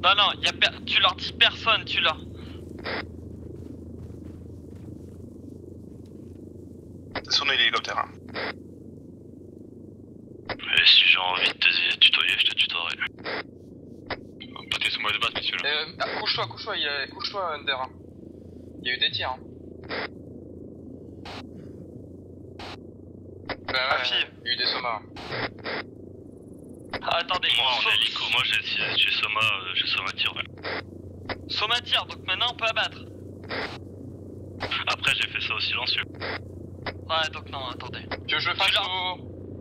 Non, non, tu leur dis personne, tu leur... Sur nos hélicoptères. Hein. Et si j'ai envie de te tutoyer, je te tutoierai. Partez sous moi de base, messieurs là. Couche-toi, couche-toi, Under. Hein. Il y a eu des tirs. Hein. Bah ouais, il y a eu des somas. Ah, attendez, Moi en hélico, moi j'ai Soma tir, ouais. Soma tire, donc maintenant on peut abattre. Après j'ai fait ça au silencieux. Ouais, donc non, attendez. Tu veux que je fasse au...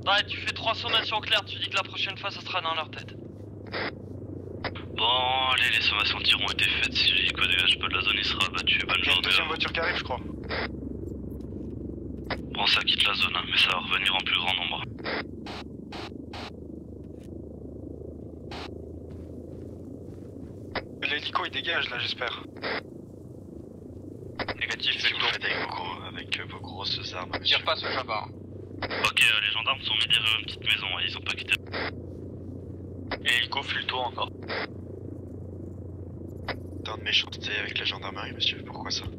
Ouais, tu fais 3 sommations claires, tu dis que la prochaine fois ça sera dans leur tête. Bon, allez, les sommations de tir ont été faites. Si l'hélico dégage pas de la zone, il sera abattu. Bonne Il y a une journée. deuxième voiture qui arrive, je crois. Bon, ça quitte la zone, hein, mais ça va revenir en plus grand nombre. L'hélico il dégage là, j'espère. Négatif, Qu'est-ce que vous faites avec vos grosses armes? Tire pas ce jabba. Ok, les gendarmes sont mis derrière une petite maison, ils ont pas quitté. L'hélico fait le tour encore. Tant de méchanceté avec la gendarmerie, monsieur, pourquoi ça? Ok,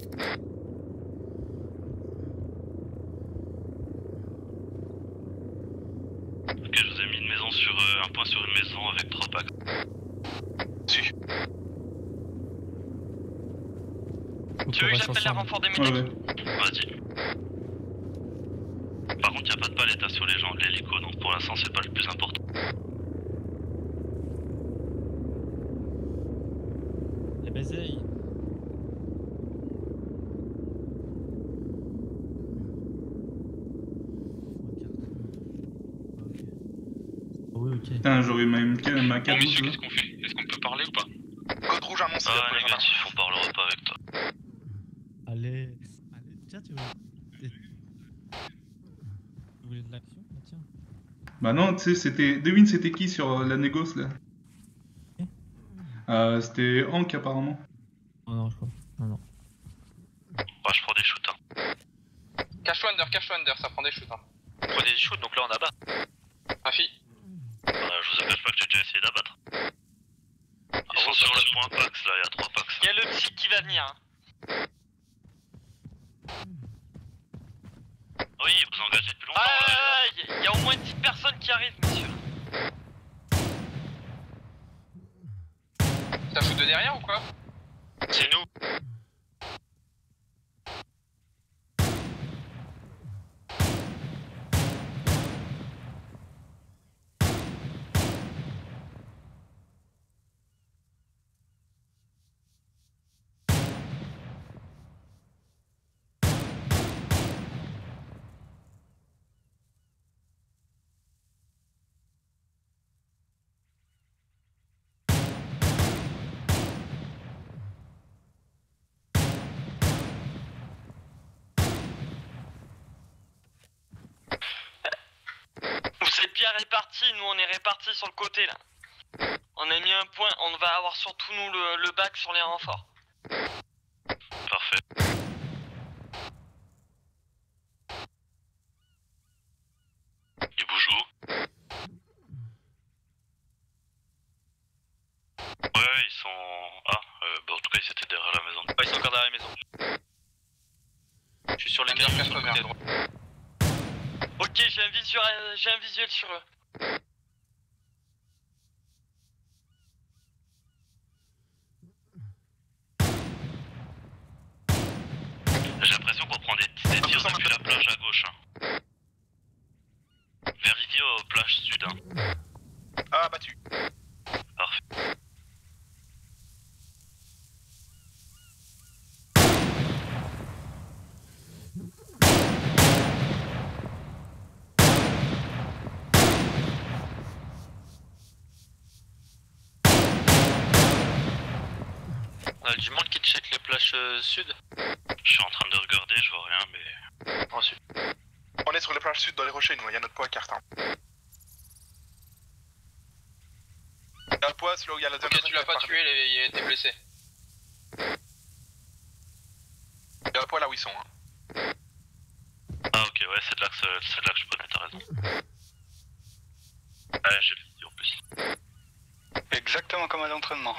je vous ai mis une maison sur un point sur une maison avec 3 packs. Si. Tu veux que j'appelle les renforts des médics? Vas-y. Par contre, y a pas de palette sur les gens de l'hélico, donc pour l'instant, c'est pas le plus important. Les baisers. Oui, ok. Putain, j'aurais ma Bon, carte. messieurs, qu'est-ce qu'on fait? Est-ce qu'on peut parler ou pas? Code rouge annoncé. Ah, négatif, on parlera pas avec toi. Allez. Tiens, tu veux. Vous voulez de l'action? Bah, tiens. Bah non, tu sais, c'était. Devine, c'était qui sur la négoce là? C'était Hank apparemment. Oh non, je crois. Non. Bah, je prends des shoots, hein. Cache-toi, Under, ça prend des shoots. Hein. Prenez des shoots, donc là on abat. Rafi. Je vous cache pas que j'ai déjà essayé d'abattre. Ils sont sur le point Pax là, il y a 3 Pax. Il y a le psy qui va venir. Hein. Oui, vous engagez depuis longtemps là. Il y a au moins 10 personnes qui arrivent, monsieur. T'as shoot de derrière ou quoi? C'est nous. Vous êtes bien répartis, nous on est répartis sur le côté là. On a mis un point, on va avoir surtout nous le bac sur les renforts. Parfait. Ils bougent où? Ouais, ils sont... Ah, bah en tout cas ils étaient derrière la maison. Ouais, ils sont encore derrière la maison. Je suis sur les Under, canons, cache-toi, côté vers. droit. Ok, j'ai un visuel sur eux. J'ai l'impression qu'on prend des tirs depuis la plage à gauche. Hein. Vérifiez aux plages sud. Hein. Ah, battu. Parfait. On a du monde qui check les plages sud. Je suis en train de regarder, je vois rien, mais... Ensuite. On est sur les plages sud dans les rochers, nous, il y a notre poids à carte. Hein. Il y a un poids, c'est là où il y a la deuxième Ok, tu l'as pas tué, il a été blessé. Il y a un poids là où ils sont. Hein. Ah ok, ouais, c'est de là que je prenais, t'as raison. Ouais, j'ai le vidéo en plus. Exactement comme à l'entraînement.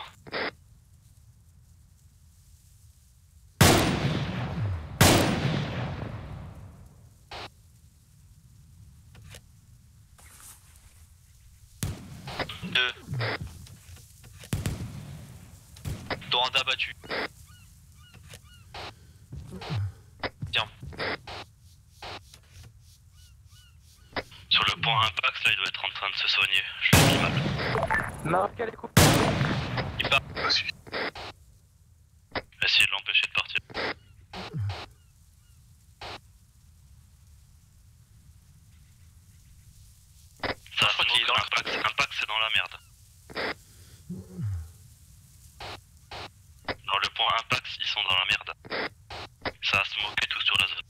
Doranda battu. Tiens. Sur le point impact, là, il doit être en train de se soigner. Je l'ai mis mal. Il part. Reçu. Essayez de l'empêcher de partir. Ça Je crois qu'il est dans impact, impact c'est dans la merde. Dans le point impact, ils sont dans la merde. Ça a smoké tout sur la zone.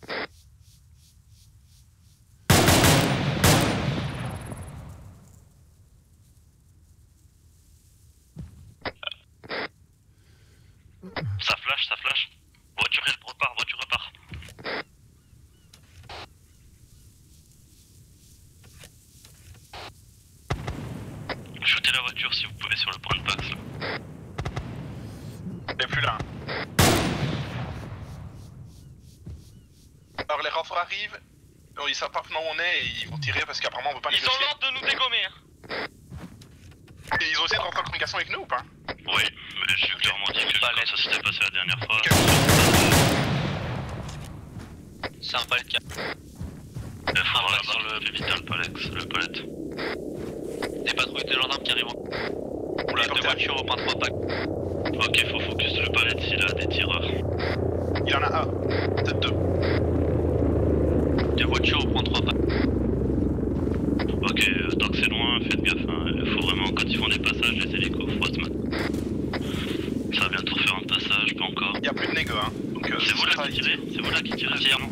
Ça flash, ça flash. Voiture elle repart, voiture repart. Shootez la voiture si vous pouvez sur le point de Pax là. Il est plus là. Alors les renforts arrivent. Alors, ils savent parfaitement où on est et ils vont tirer parce qu'apparemment on peut pas Ils négocier. ont l'ordre de nous dégommer. Hein. Et ils ont essayé de rentrer en communication avec nous ou pas? Oui, mais j'ai clairement dit que quand ça s'était passé la dernière fois. C'est un palette. Il faudra la barre le vital Palex, le palette. Des patrouilles de gendarmes qui arrivent. Oula, deux voitures au point 3 pack. Ok, faut focus le palette s'il a des tireurs. Il en a un, peut-être deux. Deux voitures au point 3 pack. Ok, tant que c'est loin, faites gaffe, hein. Il faut vraiment, quand ils font des passages, les hélicos, faut se mettre. Ça va bientôt faire un passage, pas encore. Il y a plus de négo hein. Donc C'est vous là qui tirez? C'est vous là qui tirez fièrement?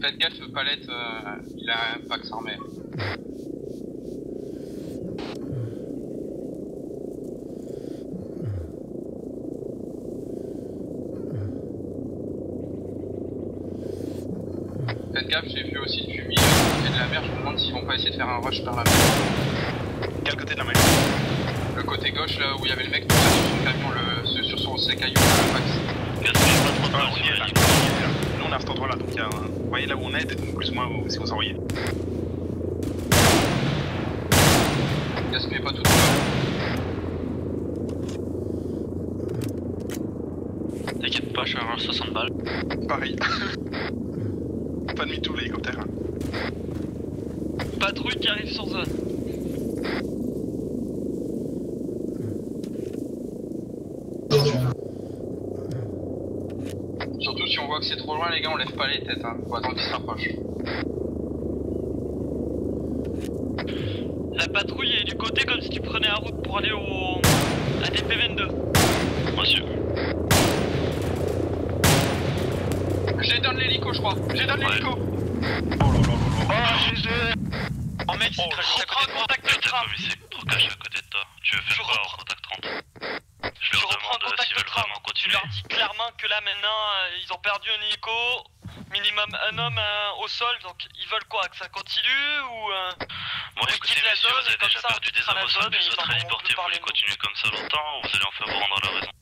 Faites gaffe, Palette, il a un Pax armé. Faites gaffe, j'ai vu aussi le fumier à côté de la mer, je me demande s'ils vont pas essayer de faire un rush par la mer. Quel côté de la mer? Le côté gauche, là où il y avait le mec qui était sur son camion, sur son caillou, le Pax. Gaspillez pas trop de Ah, balles on sur y est là. l'hélico. Nous on est à cet endroit là, donc il y a un... Vous voyez là où on est, plus ou moins où si vous envoyez. Gaspillez pas tout le temps. T'inquiète pas, je suis à 60 balles. Pareil. Pas de tout l'hélicoptère. Hein. Patrouille qui arrive sur zone. Surtout si on voit que c'est trop loin, les gars, on lève pas les têtes, hein. Faut attendre qu'ils se rapprochent. La patrouille est du côté comme si tu prenais la route pour aller au ADP-22. Monsieur. J'ai donné l'hélico, je crois. J'ai donné l'hélico. Oh là là là là. Oh mec, il crache à côté de moi. Contact de Putain, tram. comme il s'est trop caché à côté de toi. Tu veux faire Je quoi reprends. au contact 30? Je Je leur reprends demande contact s'ils de veulent tram. vraiment Tu continuer. leur dis clairement que là maintenant ils ont perdu un hélico, minimum un homme au sol, donc ils veulent quoi? Que ça continue ou Bon, on écoutez, quitte la messieurs, zone vous avez comme déjà ça, perdu des on quittera la hommes au sol, zone et plus ils votre en héliporté, auront plus vous voulez parler, nous. continuer comme ça longtemps ou vous allez en faire vous rendre à la raison?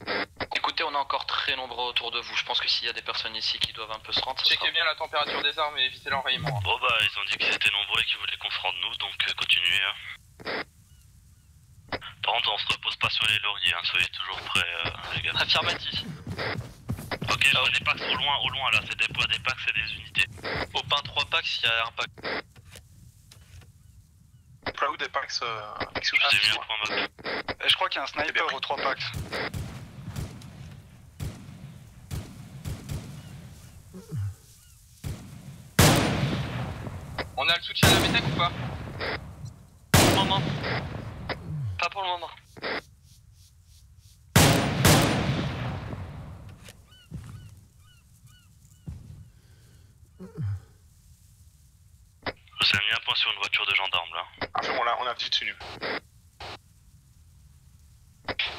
Écoutez, on est encore très nombreux autour de vous. Je pense que s'il y a des personnes ici qui doivent un peu se rendre, ça sera... Checkez bien la température des armes et évitez l'enrayement. Bon bah, ils ont dit qu'ils étaient nombreux et qu'ils voulaient qu'on se rende nous, donc continuez. Hein. Par contre, on se repose pas sur les lauriers, hein. Soyez toujours prêts, les gars. Affirmatif. Ok, je vois des packs au loin là, c'est des poids, des packs, c'est des unités. Au pain 3 packs, il y a un pack. Proud des Pax avec Je vous ai mis un point map. Je crois qu'il y a un sniper aux 3 packs. On a le soutien de la métèque ou pas? Pour le moment. Pas pour le moment. Je vous ai mis un point sur une voiture de gendarme là. À ce moment-là, on a dit dessus nu.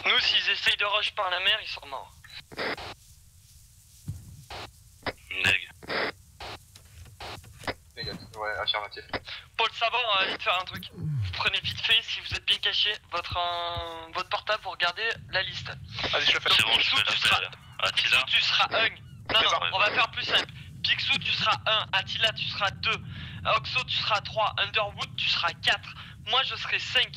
Nous, s'ils essayent de rush par la mer, ils sont morts. Neg. Les gars, ouais, affirmatif. Paul Savant, vite faire un truc. Vous prenez vite fait, si vous êtes bien caché, votre portable, vous regardez la liste. Vas-y, je le fais. C'est bon, je Picsou, fais tu l'appel. Attila. Picsou, tu seras 1. Non, C'est non, ça. on va faire plus simple. Picsou, tu seras 1. Attila, tu seras 2. Oxo, tu seras 3. Underwood, tu seras 4. Moi, je serai 5.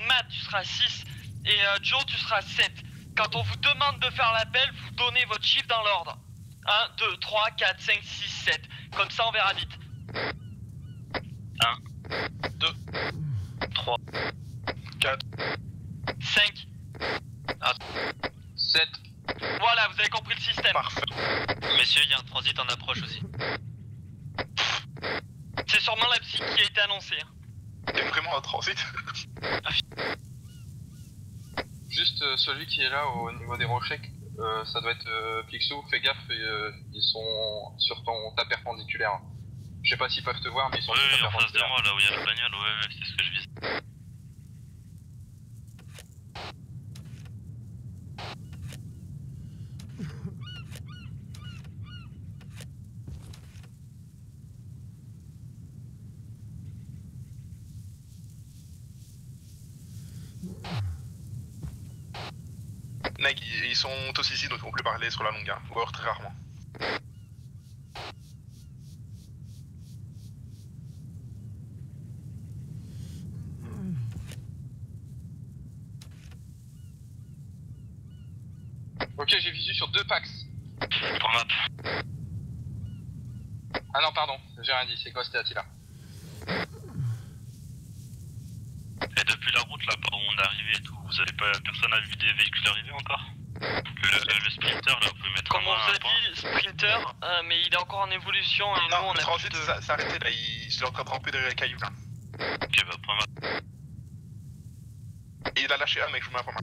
Matt, tu seras 6. Et Joe, tu seras 7. Quand on vous demande de faire l'appel, vous donnez votre chiffre dans l'ordre. 1, 2, 3, 4, 5, 6, 7. Comme ça, on verra vite. 1, 2, 3, 4. 5. 7. Voilà, vous avez compris le système. Parfait. Messieurs, il y a un transit en approche aussi. C'est sûrement la psy qui a été annoncée. Hein. T'es vraiment un transit. Juste celui qui est là au niveau des rochers, ça doit être Picsou, fais gaffe, ils sont sur ta perpendiculaire. Je sais pas s'ils peuvent te voir, mais ils sont Oui, sur ta en face de perpendiculaire. moi, là où il y a la bagnole, ouais, c'est ce que je vise. Nag, ils sont tous ici, donc on peut parler sur la longueur, ou alors très rarement. Ok, j'ai visu sur 2 packs. Pour map. Ah non, pardon, j'ai rien dit, c'est Ghost et Attila. Et depuis la route, là, par où on est arrivé et tout, vous avez pas, personne a vu des véhicules arriver encore? Le sprinter, là, vous pouvez mettre Comme on un vous a point. dit, Sprinter, mais il est encore en évolution et nous Non, on le a transit, plus de... ça s'est arrêté là, il est en train de ramper derrière les cailloux là. Ok, bah, point map. Et il a lâché un mec, je vous mets un point.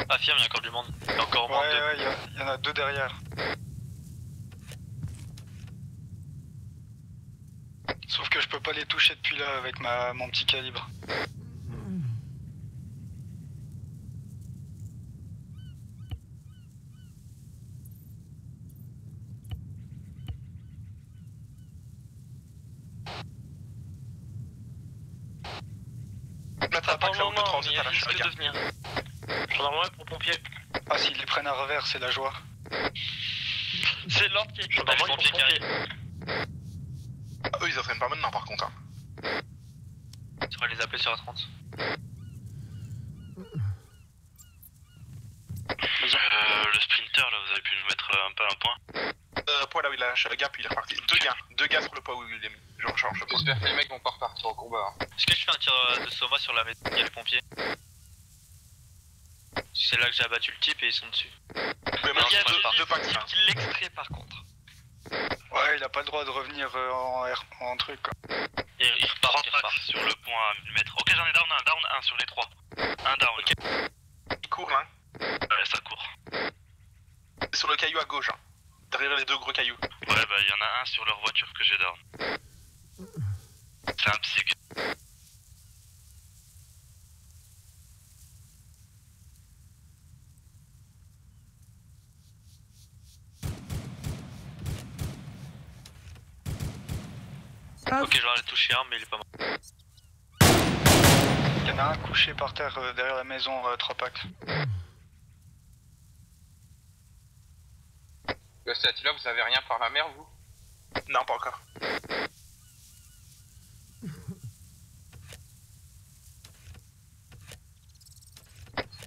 Affirme, il y a encore du monde. Il y a encore au moins deux. Ouais, il y en a 2 derrière. Sauf que je peux pas les toucher depuis là avec mon petit calibre. Mettre un Pas pack pour là le où le moment, mais transit il a lâché risque un de gars. venir. Gendarmerie pour pompier. Ah, s'ils les prennent à revers, c'est la joie. C'est l'ordre qui est... Gendarmerie pompier qui arrive. Ah, eux ils entraînent pas maintenant par contre. Hein. Tu vas les appeler sur la 30. Le sprinter, là, vous avez pu nous mettre un peu un point. Point là où il a lâché le gars, puis il est reparti. Deux gars sur le point où il est mis. Je recharge le point. J'espère que les mecs vont pas repartir au combat. Hein. Est-ce que je fais un tir de Soma sur la maison? Il y a les pompiers. C'est là que j'ai abattu le type et ils sont dessus. Vous pouvez Il y a mettre des deux packs types là. qui l'extrait par contre. Ouais, il a pas le droit de revenir en truc quoi. Et il repart, 3 il repart. packs sur le point à 1000 mètres. Ok, j'en ai down un sur les 3. Un down. Ok. Il court là. Ouais, ça court. C'est sur le caillou à gauche. Hein. Derrière les deux gros cailloux. Ouais, bah, il y en a un sur leur voiture que j'ai down. C'est un psyg. Ok, j'en ai touché un, mais il est pas mort. Il y en a un couché par terre derrière la maison, 3 packs. Ghost et Attila, vous avez rien par la mer, vous? Non, pas encore.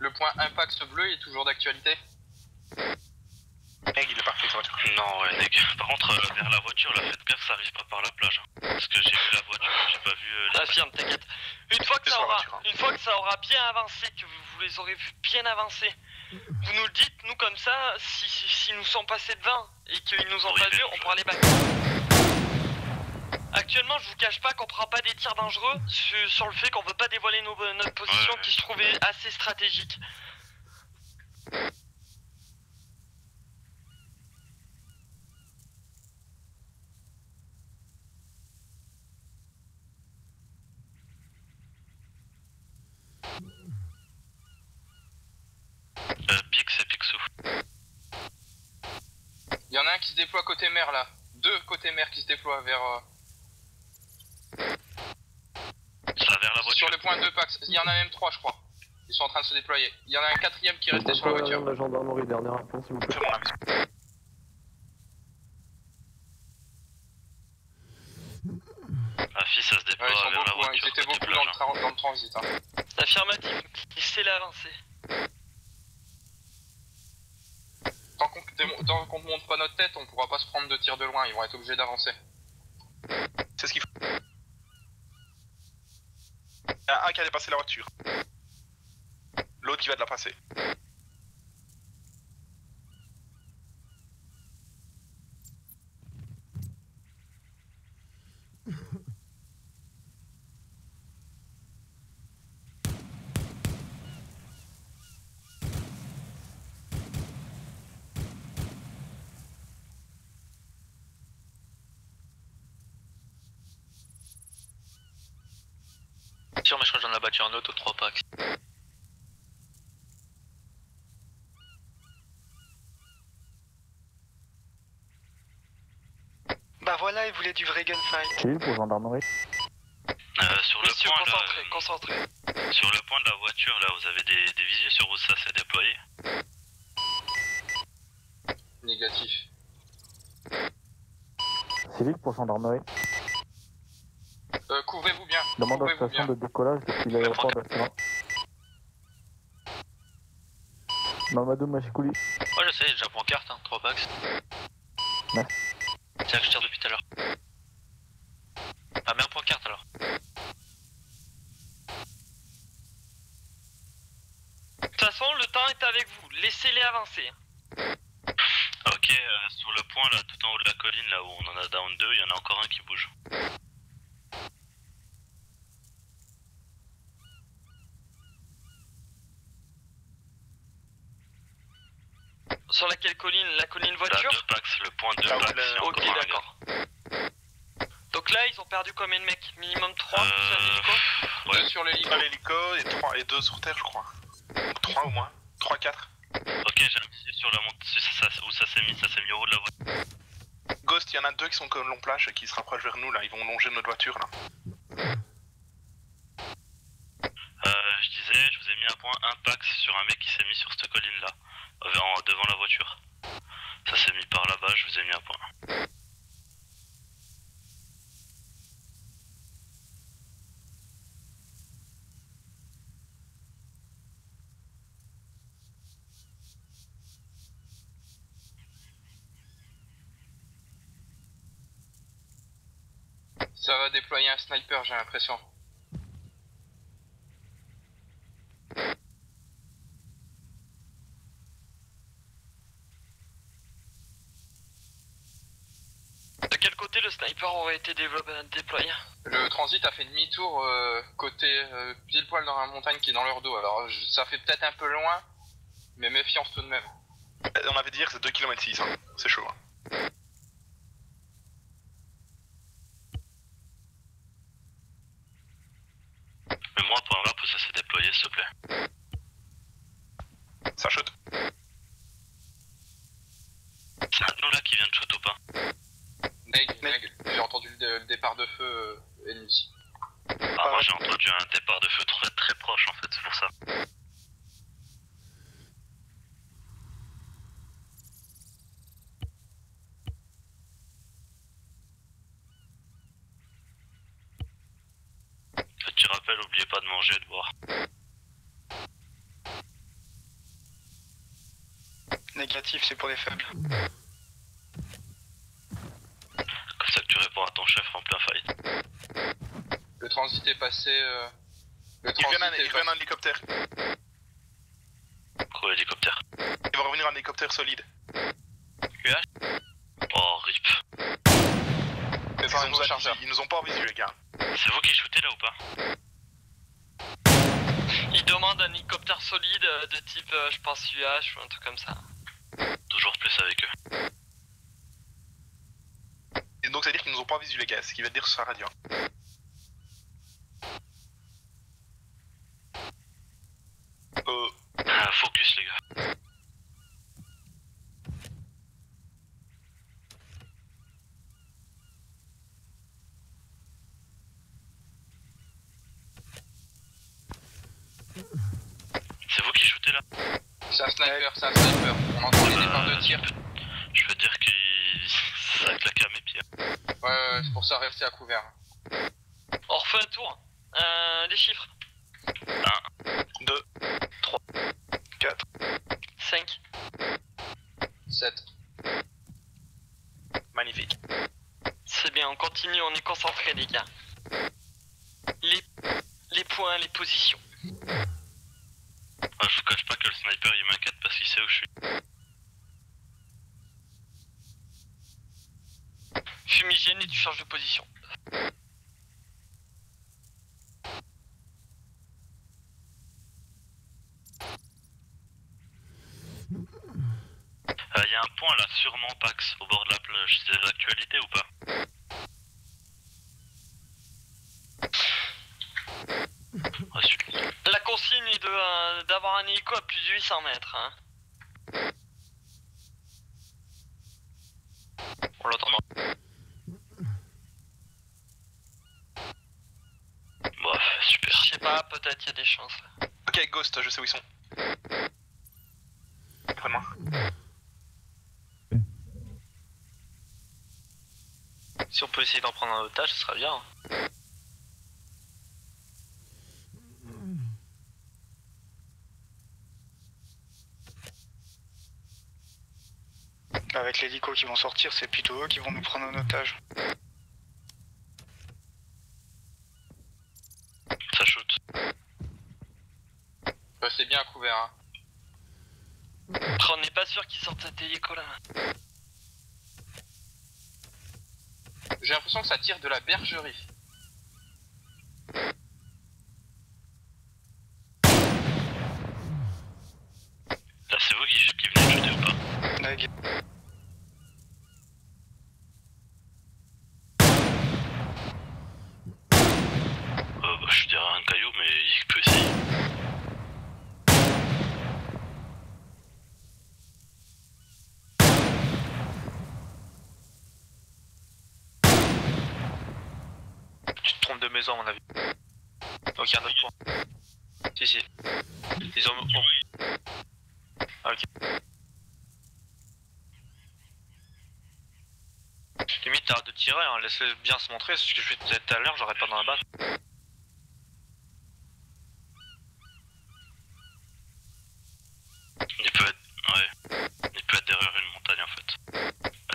Le point Impact bleu est toujours d'actualité? Mec, il est parti sur la voiture. Non, ouais, nègre. Par contre, vers la voiture, là, faites gaffe, ça arrive pas par la plage. Hein. Parce que j'ai vu la voiture, j'ai pas vu les... Affirme, t'inquiète. Une fois que C'est ça sur la aura, voiture, hein. une fois que ça aura bien avancé, que vous les aurez vus bien avancer, vous nous le dites, nous comme ça, si nous sont passés devant et qu'ils nous ont Oui, pas mais vus, on pourra les battre. Actuellement, je vous cache pas qu'on prend pas des tirs dangereux sur le fait qu'on veut pas dévoiler notre position Ouais. qui se trouvait assez stratégique. déploient côté mer là. 2 côté mer qui se déploient vers... Ça va vers la voiture. Sur le point 2 Pax. Il y en a même 3 je crois. Ils sont en train de se déployer. Il y en a un 4ème qui est resté sur la voiture. La gendarmerie, dernière réponse s'il vous plaît. Fais mon avis. La fille, ça se déploie Ouais, ils sont vers la beaucoup, hein. voiture. Ils étaient beaucoup déplage, dans le transit. Hein. Affirmatif, laissez-les avancer. Tant qu'on ne monte pas notre tête, on pourra pas se prendre de tir de loin. Ils vont être obligés d'avancer. C'est ce qu'il faut. Il y a un qui a dépassé la voiture. L'autre qui va de la passer. Sûr, mais je crois que j'en ai battu un autre aux 3 packs. Bah voilà, il voulait du vrai gunfight. Civil pour gendarmerie. Sur le Messieurs, point concentrez, là, concentrez. sur le point de la voiture là, vous avez des visiers sur où ça s'est déployé. Négatif. Civil pour gendarmerie. Couvrez-vous bien. Demande à Couvrez-vous station bien. de décollage depuis l'aéroport d'Assurin. Mamadou Machikouli. Ouais, je sais, j'ai déjà pancarte, hein, 3 packs. Merci. Tiens, je tire depuis tout à l'heure. Ah, mets un pancarte alors. De toute façon, le temps est avec vous. Laissez-les avancer. Ok, sur le point là, tout en haut de la colline, là où on en a down 2, il y en a encore un qui bouge. Sur laquelle colline? La colline Là, voiture? 2 packs, le point 2 Là où packs. le- il y a Ok, encore un d'accord. Donc là, ils ont perdu combien de mecs? Minimum 3 plus un hélico? Ouais. 2 sur l'hélico. 3 l'hélico et 2 sur terre, je crois. 3 au moins. 3, 4. Ok, j'ai un visier sur la montée, où ça s'est mis au haut de la voiture. Ghost, il y en a 2 qui sont comme long plage et qui se rapprochent vers nous là. Ils vont longer notre voiture là. Je disais, je vous ai mis un point, un pack sur un mec qui s'est mis sur cette colline là, devant la voiture. Ça s'est mis par là-bas, je vous ai mis un point. Ça va déployer un sniper, j'ai l'impression. De quel côté le sniper aurait été déployé? Le transit a fait demi-tour côté pile poil dans la montagne qui est dans leur dos. Alors ça fait peut-être un peu loin, mais méfiance tout de même. On avait dit que c'est 2 km 6, hein. C'est chaud. Hein. Mais moi, pour un rap où ça s'est déployé, s'il te plaît. Ça shoot. C'est un de nous là qui vient de shoot ou pas? Neg, j'ai entendu le départ de feu ennemi. Ah, moi j'ai entendu un départ de feu très, très proche en fait, c'est pour ça. Petit rappel, n'oubliez pas de manger et de boire. Négatif, c'est pour les faibles. Comme ça que tu réponds à ton chef en plein fight. Le transit est passé. Le Il transit revient est un hélicoptère. Quoi, hélicoptère? Il va revenir un hélicoptère solide. Oh, rip. C'est pas un gros chargeur. Ils nous ont pas en visu, les gars. C'est vous qui shootez là ou pas? Il demande un hélicoptère solide de type, je pense, UH ou un truc comme ça. Toujours plus avec eux. Et donc ça veut dire qu'ils nous ont pas en visu, les gars. C'est ce qu'il va te dire sur sa radio. Focus les gars. C'est vous qui shootez là? C'est un sniper, c'est un sniper. On entend les départs de tir. Je veux dire que ça a claqué à mes pieds. Ouais, c'est pour ça, restez à couvert. On refait un tour. Les chiffres. 1, 2, 3, 4. 5. 7. Magnifique. C'est bien, on continue, on est concentré les gars. Les points, les positions. Je vous cache pas que le sniper il m'inquiète parce qu'il sait où je suis. Fumigène et tu changes de position. Il y a un point là, sûrement Pax, au bord de la plage. C'est l'actualité ou pas? Reçu. La consigne est d'avoir un hélico à plus de 800 mètres. Hein. On l'entend. Bref, super. Je sais pas, peut-être il y a des chances. Ok, Ghost, je sais où ils sont. Vraiment. Si on peut essayer d'en prendre un otage, ce sera bien. Avec les l'hélico qui vont sortir, c'est plutôt eux qui vont nous prendre en otage. Ça shoot. Restez bien à couvert. Hein. On n'est pas sûr qu'ils sortent cet hélico là. J'ai l'impression que ça tire de la bergerie. Là, c'est vous qui venez de shooter ou pas? Neg. Je dirais un caillou, mais il peut essayer. Tu te trompes de maison à mon avis. Donc il y a un autre point. Si, si. Ils ont... Ah, ok. Limite t'arrêtes de tirer, hein. Laisse-le bien se montrer, c'est ce que je fais tout à l'heure, j'arrête pas dans la base. Il peut être... Ouais. Il peut être derrière une montagne en fait.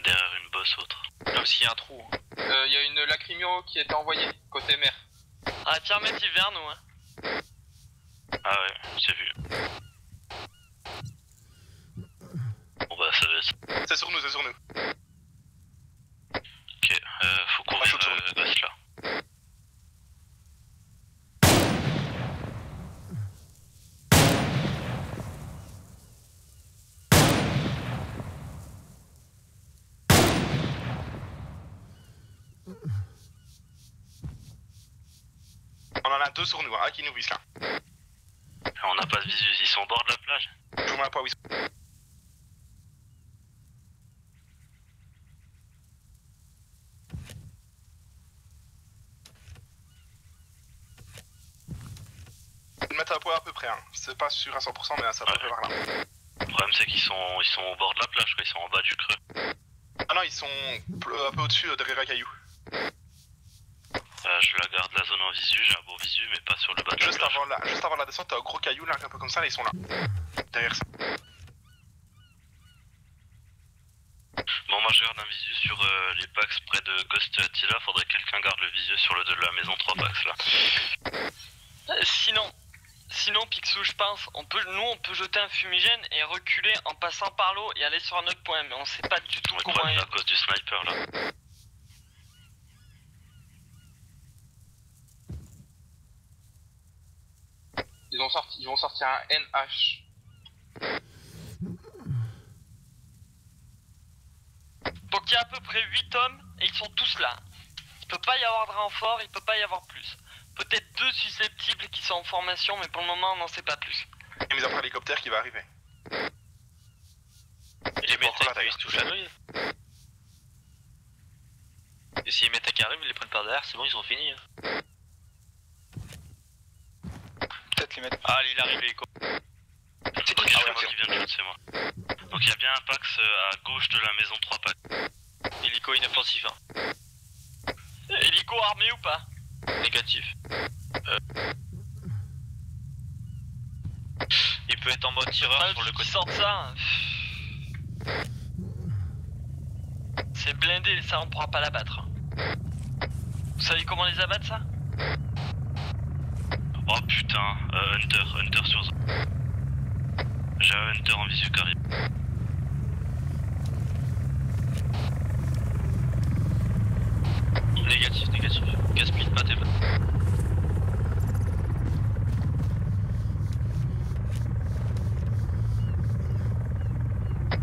Derrière une bosse autre. Là aussi il y a un trou. Hein. Il y a une lacrymo qui est envoyée, côté mer. Ah tiens, mais il vers nous. Hein. Ah ouais, j'ai vu. Bon bah ça va être... C'est sur nous, c'est sur nous. Ok, faut couvrir shoot sur nous. Gosse là. On en a deux sur nous, hein, qui nous visent là. On n'a pas de visu, ils sont au bord de la plage. Je vous mets un point où ils sont. Ils mettent un point à peu près, hein. C'est pas sûr à 100%, mais ça peut faire là. Le problème c'est qu'ils sont au bord de la plage, quoi. Ils sont en bas du creux. Ah non, ils sont un peu au-dessus, derrière un caillou. Je la garde la zone en visu, j'ai un bon visu, mais pas sur le bas de la Juste plage. avant la descente, t'as un gros caillou là, un peu comme ça, là, ils sont là. Derrière ça. Bon, moi je garde un visu sur les packs près de Ghost Attila, faudrait que quelqu'un garde le visu sur le de la maison 3 packs là. Sinon Picsou, je pense, on peut jeter un fumigène et reculer en passant par l'eau et aller sur un autre point, mais on sait pas du tout Ouais, comment à cause du sniper là. Ils vont sortir un NH. Donc il y a à peu près 8 hommes et ils sont tous là. Il peut pas y avoir de renfort, il peut pas y avoir plus. Peut-être 2 susceptibles qui sont en formation, mais pour le moment on n'en sait pas plus. Et mais après l'hélicoptère qui va arriver. Et les métèques, ils se touchent la nouille. Et si les métèques arrivent, ils les prennent par derrière, c'est bon, ils ont fini. Hein. Peut-être les mettre. Ah, il arrive l'hélico. Ok, c'est moi qui viens de shoot, c'est moi. Donc il y a bien un Pax à gauche de la maison 3 Pax. Hélico inoffensif, hein. Hélico armé ou pas? Négatif. Il peut être en mode tireur sur le côté. Sort ça. C'est blindé, ça on pourra pas l'abattre. Vous savez comment les abattre ça? Oh putain, Hunter sur zone. J'ai un Hunter en visu qui arrive. Négatif. Gaspille pas tes balles.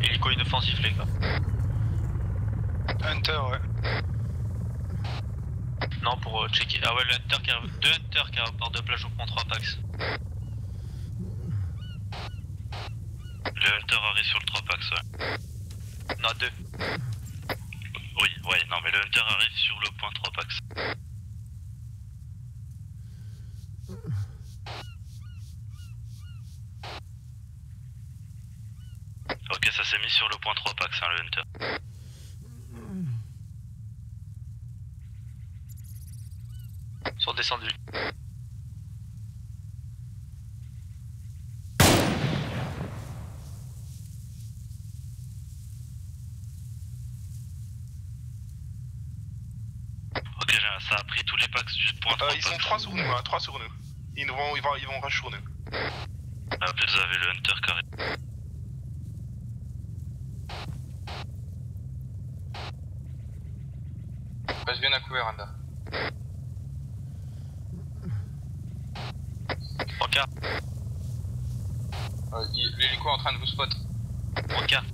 Hélico inoffensif les gars. Hunter, ouais. Non, pour checker. Ah ouais, le Hunter qui arrive. 2 Hunters qui arrivent par 2 plages au point 3 Pax. Le Hunter arrive sur le 3 Pax, ouais. Non, 2. Oui, ouais, non mais le Hunter arrive sur le point 3 Pax. Ok, ça s'est mis sur le point 3 Pax, hein, le Hunter. Ils sont descendus. Ok, ça a pris tous les packs du point 3. Ils sont 3 sur nous, hein, 3 sur nous. Ils vont rush sur nous. Ah, peut-être vous avez le Hunter carré. Reste bien à couvert, Anda. Brancard. L'hélico est en train de vous spot. Brancard.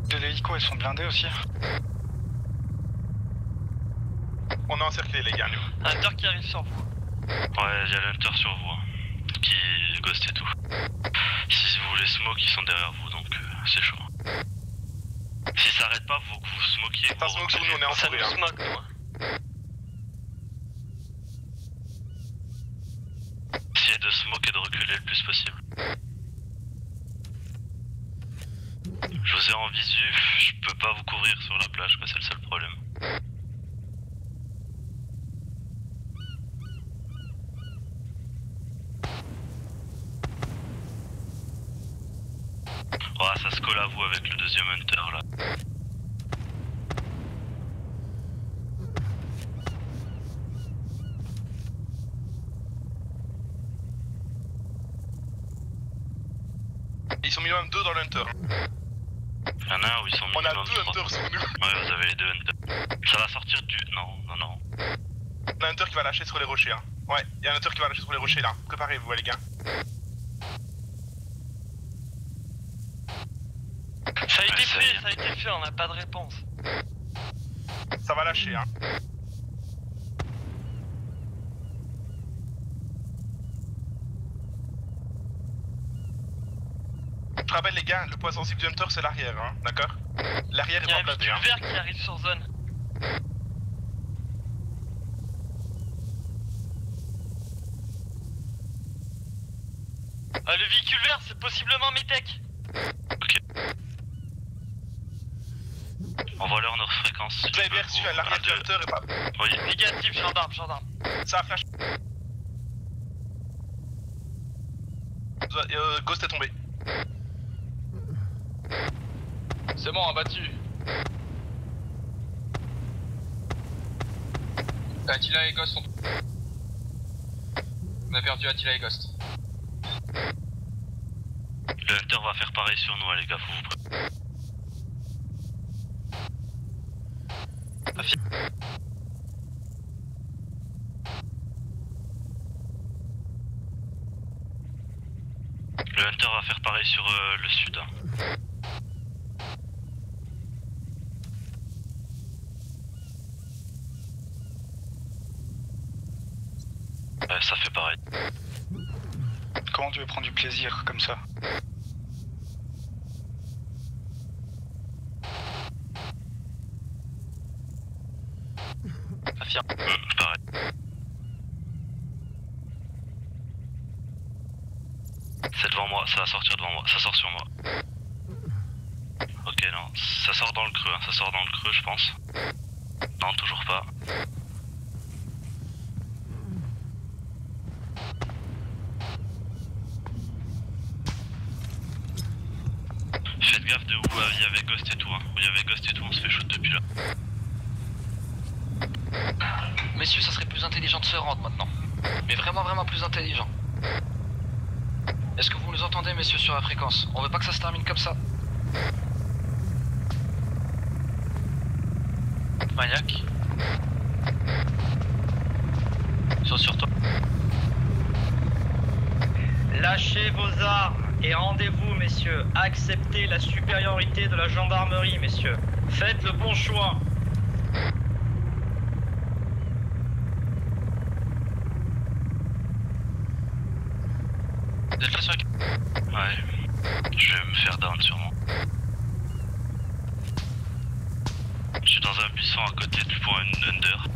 De l'hélico, elles sont blindées aussi. On est encerclés les gars, nous. Hunter qui arrive sur vous. Ouais, il y a le Hunter sur vous, hein, qui ghost et tout. Si vous voulez smoke, ils sont derrière vous, donc c'est chaud. Si ça arrête pas, faut que vous smokiez. Ça smoke sur nous, on est Ça entourés. nous Hein. smoke, toi. Essayez de smoke et de reculer le plus possible. Je vous ai en visu, je peux pas vous couvrir sur la plage, quoi, c'est le seul problème. Oh, ça se colle à vous avec le deuxième Hunter là. Ils sont minimum 2 dans le Hunter. Il y en a un où ils sont On a minimum 2 3. Hunters sur nous. Ouais, vous avez les deux Hunters. Ça va sortir du... Non. On a un Hunter qui va lâcher sur les rochers. Hein. Ouais, il y a un Hunter qui va lâcher sur les rochers là. Préparez-vous les gars. Ça a été ça y est. fait, on n'a pas de réponse. Ça va lâcher hein. Je rappelle les gars, le point sensible du Hunter c'est l'arrière, hein, d'accord? L'arrière Il y est a pas un blindé. véhicule Hein. vert qui arrive sur zone. Le véhicule vert, c'est possiblement Metec. Ok. Envoie-leur nos fréquences. Vous avez bien reçu à l'arrière du Hunter et pas. Oui. Négatif, gendarme. Ça a flash. Ghost est tombé. C'est bon, abattu. Attila et Ghost sont... On a perdu Attila et Ghost. Le Hunter va faire pareil sur nous, les gars, faut vous préparer. Le Hunter va faire pareil sur le sud. Hein. Ça fait pareil. Comment tu veux prendre du plaisir comme ça? Confirme. Pareil. C'est devant moi, ça va sortir devant moi, ça sort sur moi. Ok, non, ça sort dans le creux, hein. Ça sort dans le creux, je pense. Non, toujours pas. Faites gaffe de où il y avait Ghost et tout, hein. Où il y avait Ghost et tout, on se fait shoot depuis là. Messieurs, ça serait plus intelligent de se rendre maintenant. Mais vraiment plus intelligent. Est-ce que vous nous entendez, messieurs, sur la fréquence? On veut pas que ça se termine comme ça. Maniac. Ils sont sur toi. Lâchez vos armes et rendez-vous, messieurs. Acceptez la supériorité de la gendarmerie, messieurs. Faites le bon choix. Vous êtes là sur la... Ouais. Je vais me faire down sûrement. Je suis dans un buisson à côté du point under.